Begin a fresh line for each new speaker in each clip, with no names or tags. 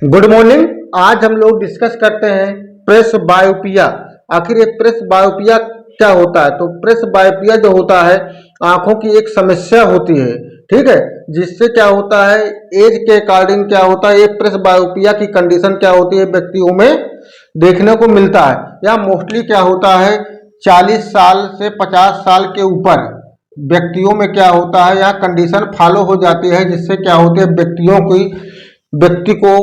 Good morning. आज हम लोग डिस्कस करते हैं प्रेस बायोपिया। आखिर ये प्रेस बायोपिया क्या होता है? तो प्रेस बायोपिया जो होता है आंखों की एक समस्या होती है, ठीक है। जिससे क्या होता है, एज के अकॉर्डिंग क्या होता है, ये प्रेस बायोपिया की कंडीशन क्या होती है व्यक्तियों में देखने को मिलता है। या मोस्टली क्या होता है 40 साल से 50 साल के ऊपर व्यक्तियों में क्या होता है, यहाँ कंडीशन फॉलो हो जाती है, जिससे क्या होती है व्यक्ति को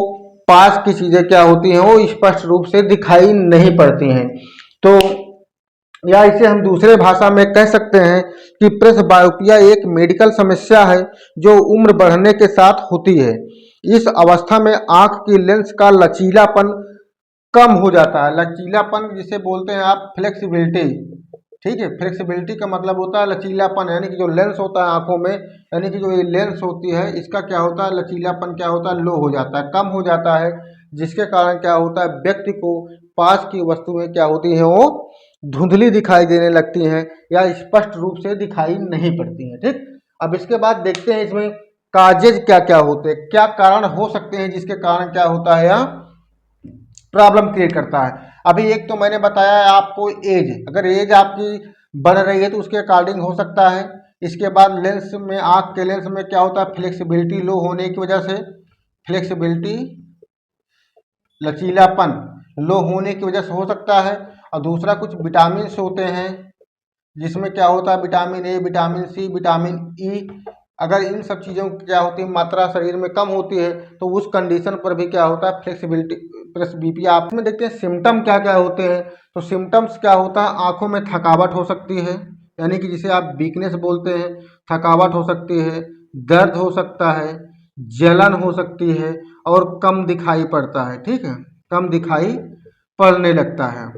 पास की चीजें क्या होती हैं वो स्पष्ट रूप से दिखाई नहीं पड़ती हैं। तो या इसे हम दूसरे भाषा में कह सकते हैं कि प्रेस बायोपिया एक मेडिकल समस्या है जो उम्र बढ़ने के साथ होती है। इस अवस्था में आंख की लेंस का लचीलापन कम हो जाता है। लचीलापन जिसे बोलते हैं आप फ्लेक्सिबिलिटी, ठीक है। फ्लेक्सिबिलिटी का मतलब होता है लचीलापन, यानी कि जो लेंस होता है आंखों में, यानी कि जो ये लेंस होती है इसका क्या होता है, लचीलापन क्या होता है, लो हो जाता है, कम हो जाता है। जिसके कारण क्या होता है व्यक्ति को पास की वस्तुएं क्या होती हैं वो धुंधली दिखाई देने लगती हैं या स्पष्ट रूप से दिखाई नहीं पड़ती हैं, ठीक। अब इसके बाद देखते हैं इसमें काजेज क्या क्या होते हैं, क्या कारण हो सकते हैं जिसके कारण क्या होता है यहाँ प्रॉब्लम क्रिएट करता है। अभी एक तो मैंने बताया है आपको एज, अगर एज आपकी बढ़ रही है तो उसके अकॉर्डिंग हो सकता है। इसके बाद लेंस में, आंख के लेंस में क्या होता है फ्लेक्सिबिलिटी लो होने की वजह से, फ्लेक्सिबिलिटी लचीलापन लो होने की वजह से हो सकता है। और दूसरा कुछ विटामिन होते हैं जिसमें क्या होता है vitamin A, vitamin C, vitamin E, अगर इन सब चीज़ों की क्या होती है मात्रा शरीर में कम होती है तो उस कंडीशन पर भी क्या होता है फ्लेक्सिबिलिटी प्लस बीपी। आप में देखते हैं सिम्टम क्या क्या होते हैं। तो सिम्टम्स क्या होता है, आंखों में थकावट हो सकती है, यानी कि जिसे आप वीकनेस बोलते हैं, थकावट हो सकती है, दर्द हो सकता है, जलन हो सकती है और कम दिखाई पड़ता है, ठीक है, कम दिखाई पड़ने लगता है।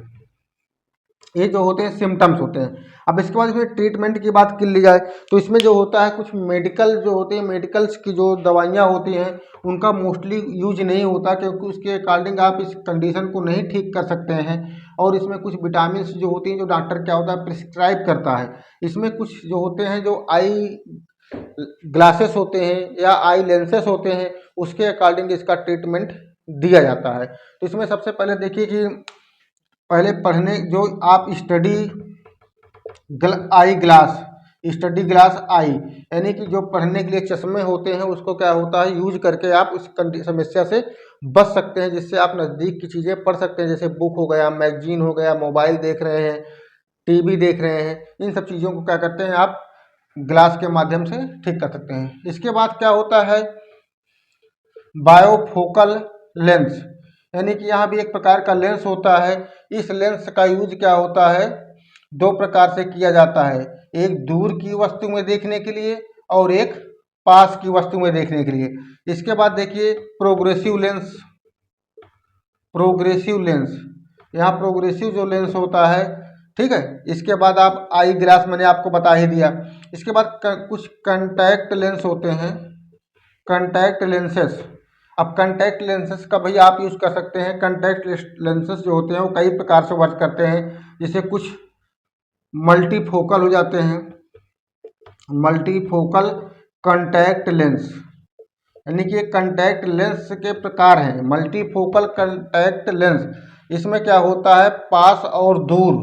ये जो होते हैं सिम्टम्स होते हैं। अब इसके बाद इसमें ट्रीटमेंट की बात कर ली जाए तो इसमें जो होता है कुछ मेडिकल जो होते हैं, मेडिकल्स की जो दवाइयाँ होती हैं उनका मोस्टली यूज नहीं होता, क्योंकि उसके अकॉर्डिंग आप इस कंडीशन को नहीं ठीक कर सकते हैं। और इसमें कुछ विटामिन जो होती हैं जो डॉक्टर क्या होता है प्रिस्क्राइब करता है। इसमें कुछ जो होते हैं जो आई ग्लासेस होते हैं या आई लेंसेस होते हैं उसके अकॉर्डिंग इसका ट्रीटमेंट दिया जाता है। तो इसमें सबसे पहले देखिए कि पहले पढ़ने जो आप आई ग्लास, स्टडी ग्लास आई, यानी कि जो पढ़ने के लिए चश्मे होते हैं उसको क्या होता है यूज करके आप उस समस्या से बच सकते हैं, जिससे आप नज़दीक की चीज़ें पढ़ सकते हैं, जैसे बुक हो गया, मैगजीन हो गया, मोबाइल देख रहे हैं, टीवी देख रहे हैं, इन सब चीज़ों को क्या करते हैं आप ग्लास के माध्यम से ठीक कर सकते हैं। इसके बाद क्या होता है बायोफोकल लेंस, यानी कि यहाँ भी एक प्रकार का लेंस होता है। इस लेंस का यूज क्या होता है दो प्रकार से किया जाता है, एक दूर की वस्तु में देखने के लिए और एक पास की वस्तु में देखने के लिए। इसके बाद देखिए प्रोग्रेसिव लेंस, प्रोग्रेसिव लेंस, यहाँ प्रोग्रेसिव जो लेंस होता है, ठीक है। इसके बाद आप आई ग्लास मैंने आपको बता ही दिया। इसके बाद कुछ कंटैक्ट लेंस होते हैं, कंटैक्ट लेंसेस। अब कंटैक्ट लेंसेस का भी आप यूज़ कर सकते हैं। कंटैक्ट लेंसेस जो होते हैं वो कई प्रकार से वर्क करते हैं, जैसे कुछ मल्टीफोकल हो जाते हैं, मल्टीफोकल कंटैक्ट लेंस, यानी कि एक कंटैक्ट लेंस के प्रकार हैं मल्टीफोकल कंटैक्ट लेंस। इसमें क्या होता है पास और दूर,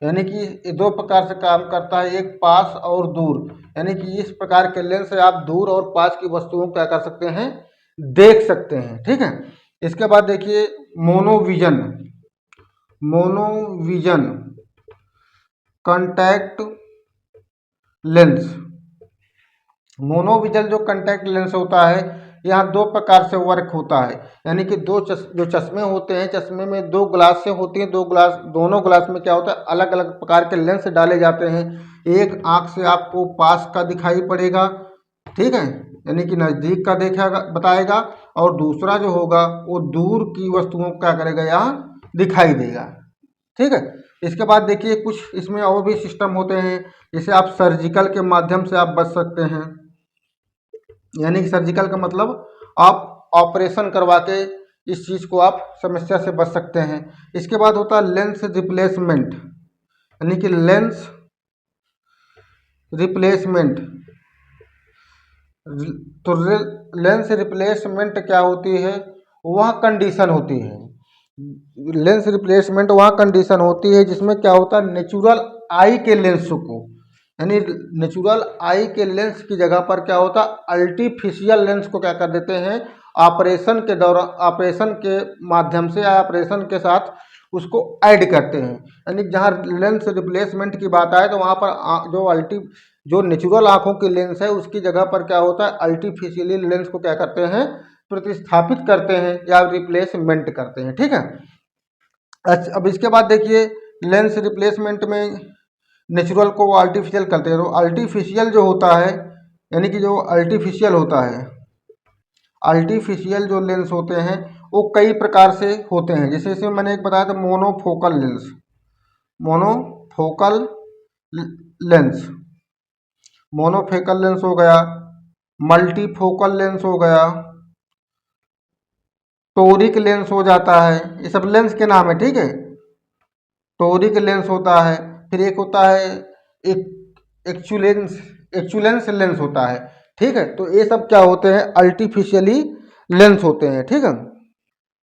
यानी कि ये दो प्रकार से काम करता है, एक पास और दूर, यानी कि इस प्रकार के लेंस से आप दूर और पास की वस्तुओं को क्या कर सकते हैं देख सकते हैं, ठीक है। इसके बाद देखिए मोनोविजन, मोनोविजन कॉन्टैक्ट लेंस। मोनोविजन जो कॉन्टैक्ट लेंस होता है यहाँ दो प्रकार से वर्क होता है, यानी कि जो चश्मे होते हैं, चश्मे में दो ग्लास से होती हैं, दो ग्लास, दोनों ग्लास में क्या होता है अलग अलग प्रकार के लेंस डाले जाते हैं। एक आँख से आपको पास का दिखाई पड़ेगा, ठीक है, यानी कि नज़दीक का देखेगा बताएगा, और दूसरा जो होगा वो दूर की वस्तुओं को क्या करेगा यहाँ दिखाई देगा, ठीक है। इसके बाद देखिए कुछ इसमें और भी सिस्टम होते हैं, जैसे आप सर्जिकल के माध्यम से आप बच सकते हैं, यानी कि सर्जिकल का मतलब आप ऑपरेशन करवा के इस चीज़ को आप समस्या से बच सकते हैं। इसके बाद होता है लेंस रिप्लेसमेंट, यानी कि लेंस रिप्लेसमेंट। तो लेंस रिप्लेसमेंट क्या होती है, वह कंडीशन होती है, लेंस रिप्लेसमेंट वह कंडीशन होती है जिसमें क्या होता है, नेचुरल आई के लेंस को, यानी नेचुरल आई के लेंस की जगह पर क्या होता है, आर्टिफिशियल लेंस को क्या कर देते हैं, ऑपरेशन के दौरान, ऑपरेशन के माध्यम से या ऑपरेशन के साथ उसको ऐड करते हैं। यानी जहाँ लेंस रिप्लेसमेंट की बात आए तो वहाँ पर जो नेचुरल आँखों की लेंस है उसकी जगह पर क्या होता है, आर्टिफिशियली लेंस को क्या करते हैं, प्रतिस्थापित करते हैं या रिप्लेसमेंट करते हैं। ठीक है। अच्छा, अब इसके बाद देखिए लेंस रिप्लेसमेंट में नेचुरल को आर्टिफिशियल करते हैं। तो आर्टिफिशियल जो होता है, यानी कि जो आर्टिफिशियल होता है, आर्टिफिशियल जो लेंस होते हैं वो कई प्रकार से होते हैं। जैसे जैसे मैंने एक बताया था monofocal lens, monofocal lens, monofocal lens हो गया, मल्टीफोकल लेंस हो गया, टोरिक लेंस हो जाता है, ये सब लेंस के नाम है। ठीक है, टोरिक लेंस होता है, फिर एक होता है एक एक्चुलेंस लेंस होता है। ठीक है, तो ये सब क्या होते हैं, आर्टिफिशियली लेंस होते हैं। ठीक है।